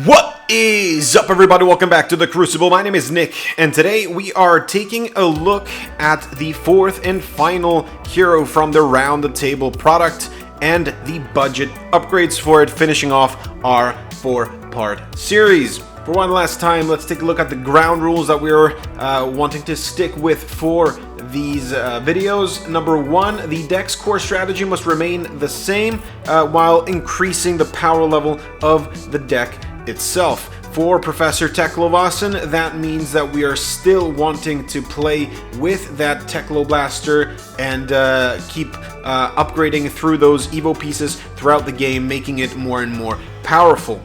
What is up, everybody? Welcome back to the Crucible. My name is Nick, and today we are taking a look at the fourth and final hero from the Round the Table product and the budget upgrades for it, finishing off our four-part series. For one last time, let's take a look at the ground rules that we're wanting to stick with for these videos. Number one, the deck's core strategy must remain the same while increasing the power level of the deck itself. For Professor Teklovossen, that means that we are still wanting to play with that Teklo Blaster and keep upgrading through those Evo pieces throughout the game, making it more and more powerful.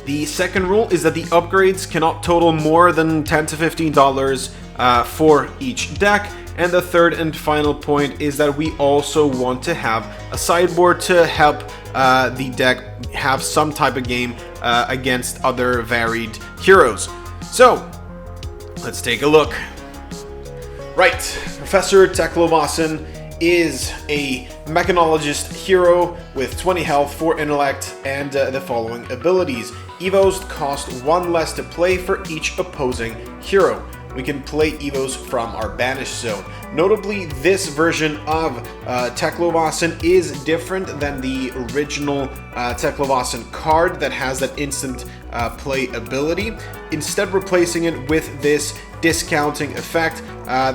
The second rule is that the upgrades cannot total more than $10 to $15 for each deck. And the third and final point is that we also want to have a sideboard to help the deck have some type of game against other varied heroes. So, let's take a look. Right, Professor Teklovossen is a mechanologist hero with 20 health, 4 intellect, and the following abilities. Evos cost 1 less to play for each opposing hero. We can play Evos from our banished zone. Notably, this version of Teklovossen is different than the original Teklovossen card that has that instant play ability. Instead, replacing it with this discounting effect,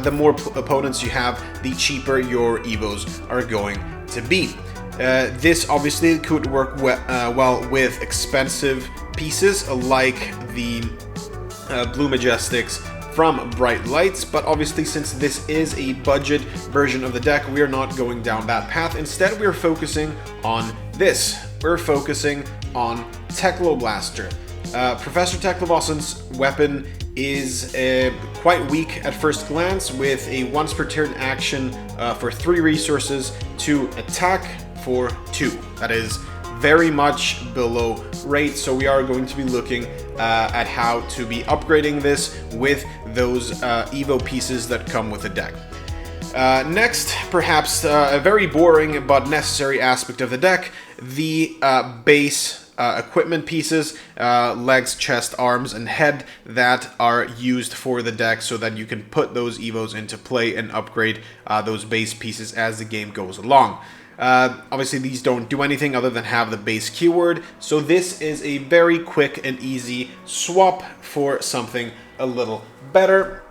the more opponents you have, the cheaper your Evos are going to be. This obviously could work well with expensive pieces like the Blue Majestics from Bright Lights, but obviously since this is a budget version of the deck, we are not going down that path. Instead, we are focusing on this. We're focusing on Teklo Blaster. Professor Teklovossen's weapon is quite weak at first glance, with a once per turn action for 3 resources to attack for 2. That is very much below rate, so we are going to be looking at how to be upgrading this with those Evo pieces that come with the deck. Next, perhaps a very boring but necessary aspect of the deck, the base equipment pieces, legs, chest, arms, and head that are used for the deck so that you can put those Evos into play and upgrade those base pieces as the game goes along. Obviously these don't do anything other than have the base keyword, so this is a very quick and easy swap for something a little better.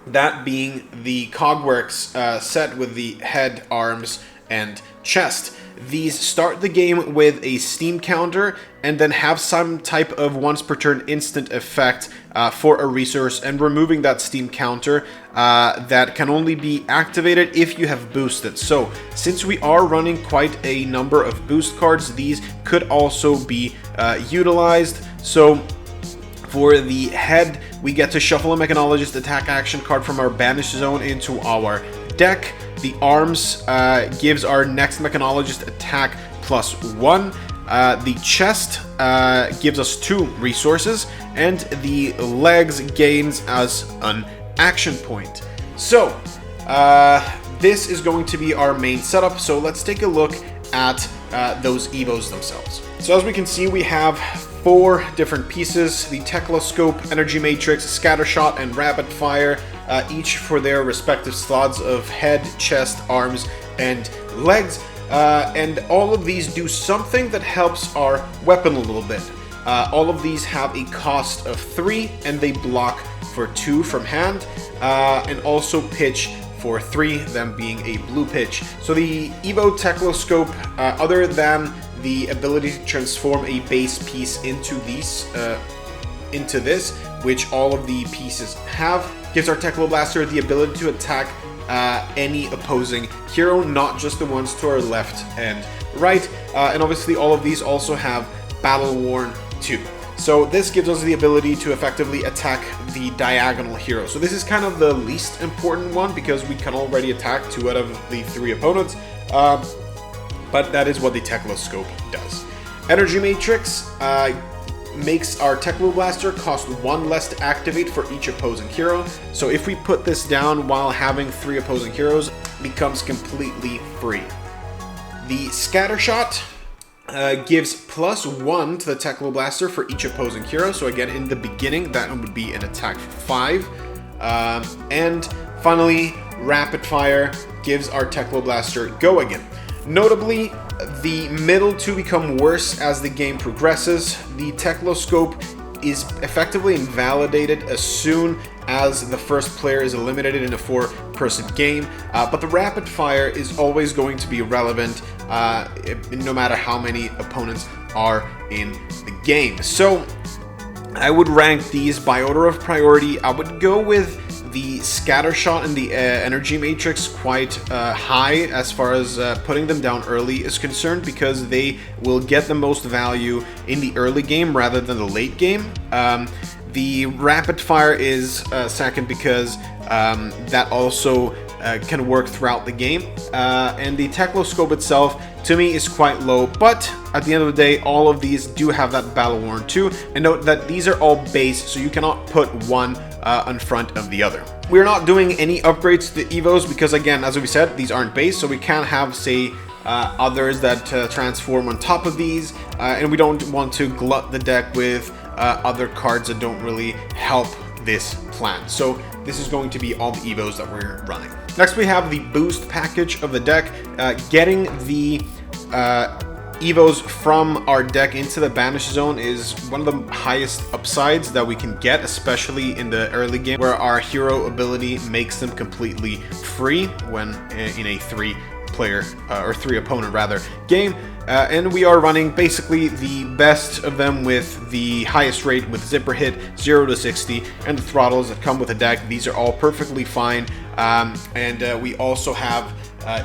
That being the Cogworks set with the head, arms, and chest. These start the game with a steam counter and then have some type of once per turn instant effect for a resource, and removing that steam counter that can only be activated if you have boosted. So since we are running quite a number of boost cards, these could also be utilized. So for the head, we get to shuffle a Mechanologist attack action card from our banished zone into our deck. The arms gives our next Mechanologist attack +1. The chest gives us 2 resources, and the legs gains us an action point. So this is going to be our main setup, so let's take a look at those Evos themselves. So as we can see, we have 4 different pieces: the Tekloscope, Energy Matrix, Scattershot, and Rapid Fire, each for their respective slots of head, chest, arms, and legs. And all of these do something that helps our weapon a little bit. All of these have a cost of 3, and they block for 2 from hand, and also pitch for 3, them being a blue pitch. So the Evo Tekloscope, other than the ability to transform a base piece into this, which all of the pieces have, gives our Teklo Blaster the ability to attack any opposing hero, not just the ones to our left and right. And obviously all of these also have Battle Worn too. So this gives us the ability to effectively attack the diagonal hero. So this is kind of the least important one because we can already attack 2 out of the 3 opponents. But that is what the Tekloscope does. Energy Matrix makes our Teklo Blaster cost 1 less to activate for each opposing hero. So if we put this down while having 3 opposing heroes, it becomes completely free. The Scattershot gives +1 to the Teklo Blaster for each opposing hero. So again, in the beginning, that would be an attack for 5. And finally, Rapid Fire gives our Teklo Blaster Go Again. Notably, the middle two become worse as the game progresses. The Tekloscope is effectively invalidated as soon as the first player is eliminated in a 4-person game, but the Rapid Fire is always going to be relevant no matter how many opponents are in the game. So I would rank these by order of priority. I would go with the Scatter Shot and the Energy Matrix quite high as far as putting them down early is concerned, because they will get the most value in the early game rather than the late game. The Rapid Fire is second because that also can work throughout the game. And the Tekloscope itself, to me, is quite low, but at the end of the day, all of these do have that Battle Worn too. And note that these are all base, so you cannot put one in front of the other. We're not doing any upgrades to the Evos because, again, as we said, these aren't base, so we can't have, say, others that transform on top of these, and we don't want to glut the deck with other cards that don't really help this plan. So this is going to be all the Evos that we're running. Next, we have the boost package of the deck. Getting the Evos from our deck into the Banish Zone is one of the highest upsides that we can get, especially in the early game, where our hero ability makes them completely free when in a 3-player or 3-opponent rather game. And we are running basically the best of them with the highest rate with Zipper Hit, 0 to 60, and the throttles that come with the deck. These are all perfectly fine. And we also have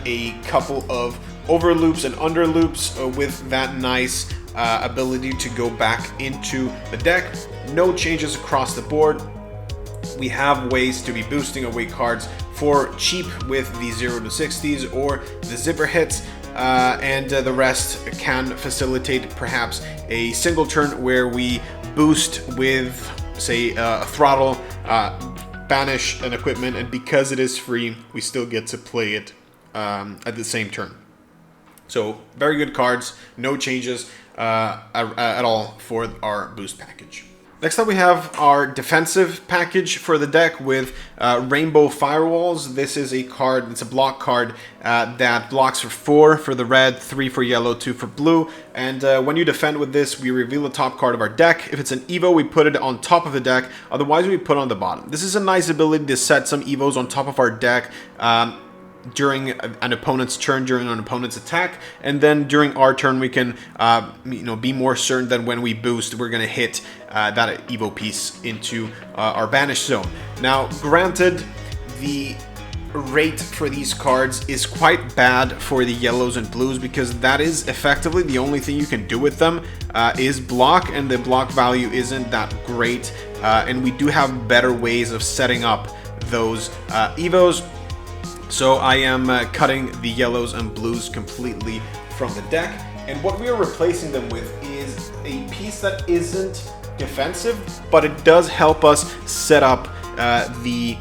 a couple of overloops and underloops with that nice ability to go back into the deck. No changes across the board. We have ways to be boosting away cards for cheap with the 0 to 60s or the Zipper Hits. And the rest can facilitate perhaps a single turn where we boost with, say, a throttle, banish an equipment, and because it is free, we still get to play it at the same turn. So very good cards, no changes at all for our boost package. Next up, we have our defensive package for the deck with Rainbow Firewalls. This is a card, it's a block card that blocks for 4 for the red, 3 for yellow, 2 for blue. And when you defend with this, we reveal the top card of our deck. If it's an Evo, we put it on top of the deck. Otherwise, we put it on the bottom. This is a nice ability to set some Evos on top of our deck during an opponent's turn, during an opponent's attack, and then during our turn we can be more certain that when we boost we're going to hit that Evo piece into our Banish Zone. Now granted, the rate for these cards is quite bad for the yellows and blues, because that is effectively the only thing you can do with them is block, and the block value isn't that great, and we do have better ways of setting up those Evos. So I am cutting the yellows and blues completely from the deck, and what we are replacing them with is a piece that isn't defensive, but it does help us set up the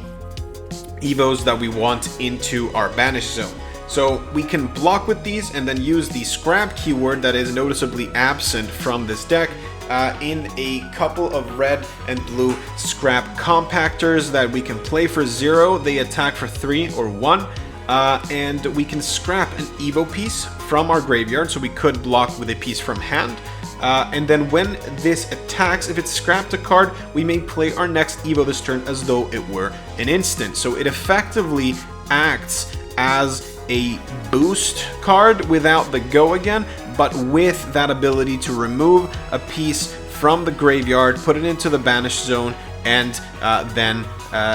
Evos that we want into our Banish Zone. So we can block with these and then use the scrap keyword that is noticeably absent from this deck in a couple of red and blue scrap compactors that we can play for 0. They attack for 3 or 1. And we can scrap an Evo piece from our graveyard, so we could block with a piece from hand. And then when this attacks, if it's scrapped a card, we may play our next Evo this turn as though it were an instant. So it effectively acts as a boost card without the go again, but with that ability to remove a piece from the graveyard, put it into the Banish Zone, and then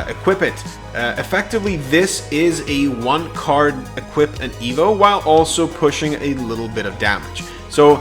equip it. Effectively, this is a 1-card equip an Evo while also pushing a little bit of damage. So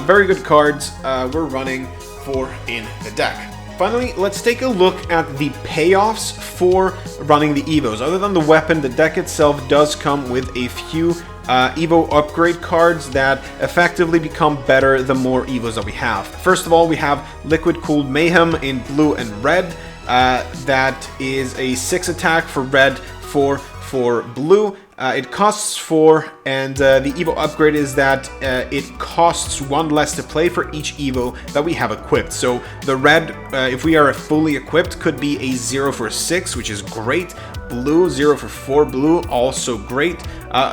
very good cards we're running for in the deck. Finally, let's take a look at the payoffs for running the Evos. Other than the weapon, the deck itself does come with a few Evo upgrade cards that effectively become better the more Evos that we have. First of all, we have Liquid Cooled Mayhem in blue and red. That is a 6 attack for red, 4 for blue. It costs 4, and the Evo upgrade is that it costs 1 less to play for each Evo that we have equipped. So the red, if we are fully equipped, could be a 0 for 6, which is great. Blue, 0 for 4 blue, also great.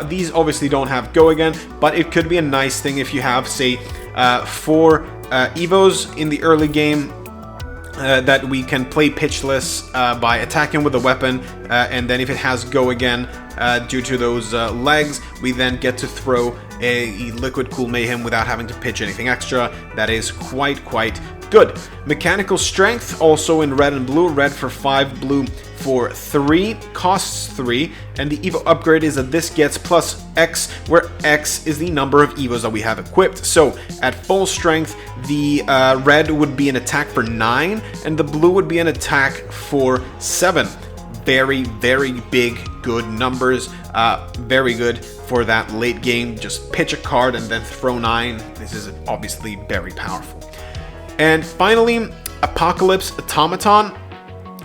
These obviously don't have go again, but it could be a nice thing if you have, say, 4 Evos in the early game that we can play pitchless by attacking with a weapon, and then if it has go again due to those legs, we then get to throw a Liquid Cool Mayhem without having to pitch anything extra. That is quite good. Mechanical strength also in red and blue. Red for 5, blue for 3, costs 3, and the Evo upgrade is that this gets plus X, where X is the number of Evos that we have equipped. So at full strength, the red would be an attack for 9, and the blue would be an attack for 7. Very big, good numbers. Very good for that late game. Just pitch a card and then throw 9. This is obviously very powerful. And finally, Apocalypse Automaton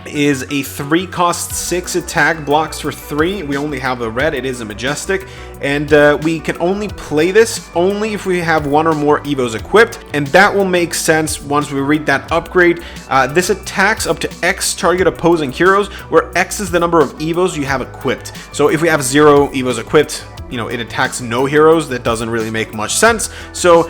is a 3 cost 6 attack, blocks for 3. We only have a red, it is a majestic, and we can only play this only if we have 1 or more Evos equipped, and that will make sense once we read that upgrade. This attacks up to X target opposing heroes, where X is the number of Evos you have equipped. So if we have 0 Evos equipped, you know, it attacks no heroes. That doesn't really make much sense. So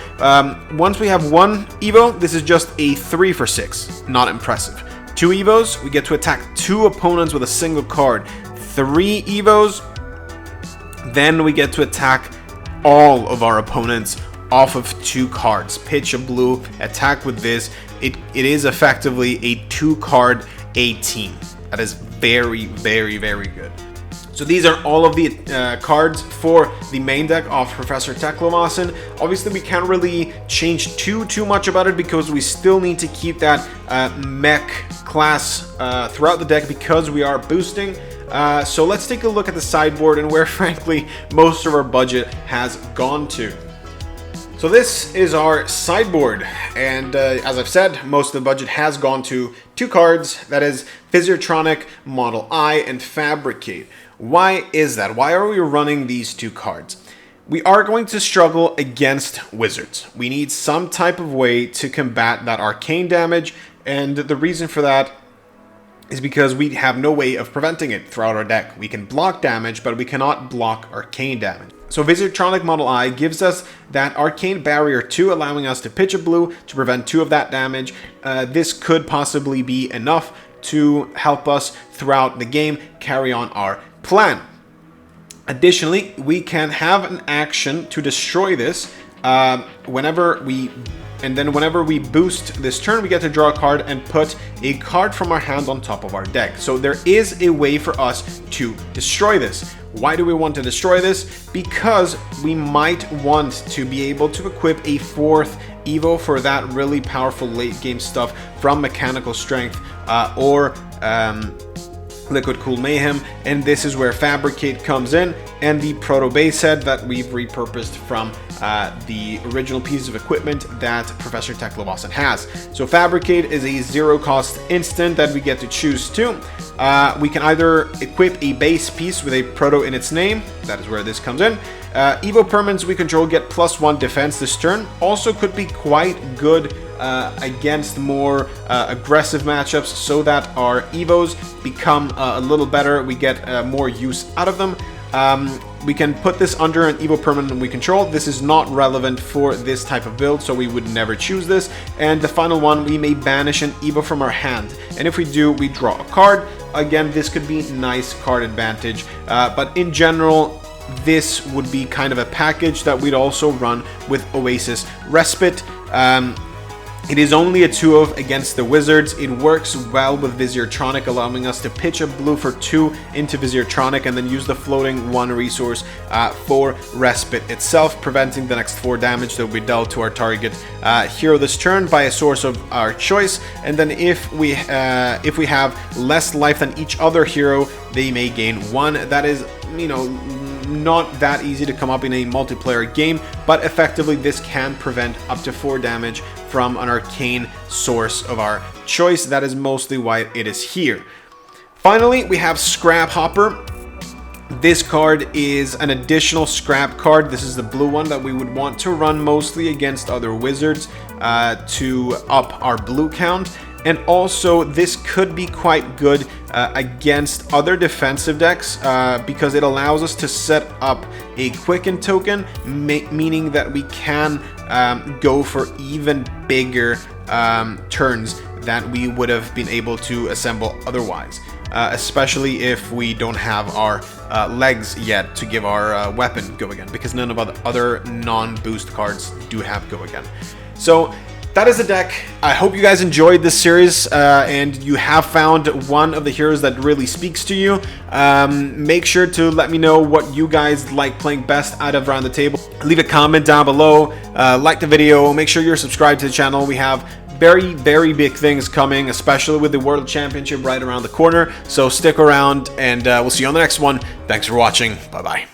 once we have 1 Evo, this is just a 3 for 6. Not impressive. 2 Evos, we get to attack 2 opponents with a single card. 3 Evos, then we get to attack all of our opponents off of 2 cards. Pitch a blue, attack with this. It is effectively a 2-card 18. That is very good. So these are all of the cards for the main deck of Professor Teklovossen. Obviously, we can't really change too much about it because we still need to keep that mech class throughout the deck because we are boosting. So let's take a look at the sideboard and where, frankly, most of our budget has gone to. So this is our sideboard, and as I've said, most of the budget has gone to 2 cards, that is Physiotronic, Model I, and Fabricate. Why is that? Why are we running these 2 cards? We are going to struggle against wizards. We need some type of way to combat that arcane damage, and the reason for that is because we have no way of preventing it throughout our deck. We can block damage, but we cannot block arcane damage. So Physiotronic Model I gives us that Arcane Barrier 2, allowing us to pitch a blue to prevent 2 of that damage. This could possibly be enough to help us throughout the game carry on our plan. Additionally, we can have an action to destroy this whenever we boost this turn, we get to draw a card and put a card from our hand on top of our deck. So there is a way for us to destroy this. Why do we want to destroy this? Because we might want to be able to equip a 4th Evo for that really powerful late game stuff from Mechanical Strength or Liquid Cool Mayhem, and this is where Fabricate comes in, and the proto base set that we've repurposed from the original piece of equipment that Professor Teklovossen has. So Fabricate is a 0 cost instant that we get to choose to. We can either equip a base piece with a proto in its name, that is where this comes in. Evo permanents we control get +1 defense this turn, also could be quite good against more aggressive matchups so that our Evos become a little better, we get more use out of them. We can put this under an Evo permanent we control. This is not relevant for this type of build, so we would never choose this. And the final one, we may banish an Evo from our hand, and if we do, we draw a card. Again, this could be nice card advantage, but in general, this would be kind of a package that we'd also run with Oasis Respite. It is only a 2-of against the wizards. It works well with Physiotronic, allowing us to pitch a blue for 2 into Physiotronic and then use the floating 1 resource for Respite itself, preventing the next 4 damage that will be dealt to our target hero this turn by a source of our choice. And then if we have less life than each other hero, they may gain 1. That is, you know, not that easy to come up in a multiplayer game, but effectively this can prevent up to 4 damage from an arcane source of our choice. That is mostly why it is here. Finally, we have Scrap Hopper. This card is an additional scrap card. This is the blue one that we would want to run mostly against other wizards to up our blue count. And also, this could be quite good against other defensive decks because it allows us to set up a quicken token, meaning that we can go for even bigger turns than we would have been able to assemble otherwise. Especially if we don't have our legs yet to give our weapon go again, because none of other non-boost cards do have go again. So that is the deck. I hope you guys enjoyed this series and you have found one of the heroes that really speaks to you. Make sure to let me know what you guys like playing best out of Around the Table. Leave a comment down below, like the video, make sure you're subscribed to the channel. We have very, very big things coming, especially with the World Championship right around the corner. So stick around and we'll see you on the next one. Thanks for watching. Bye-bye.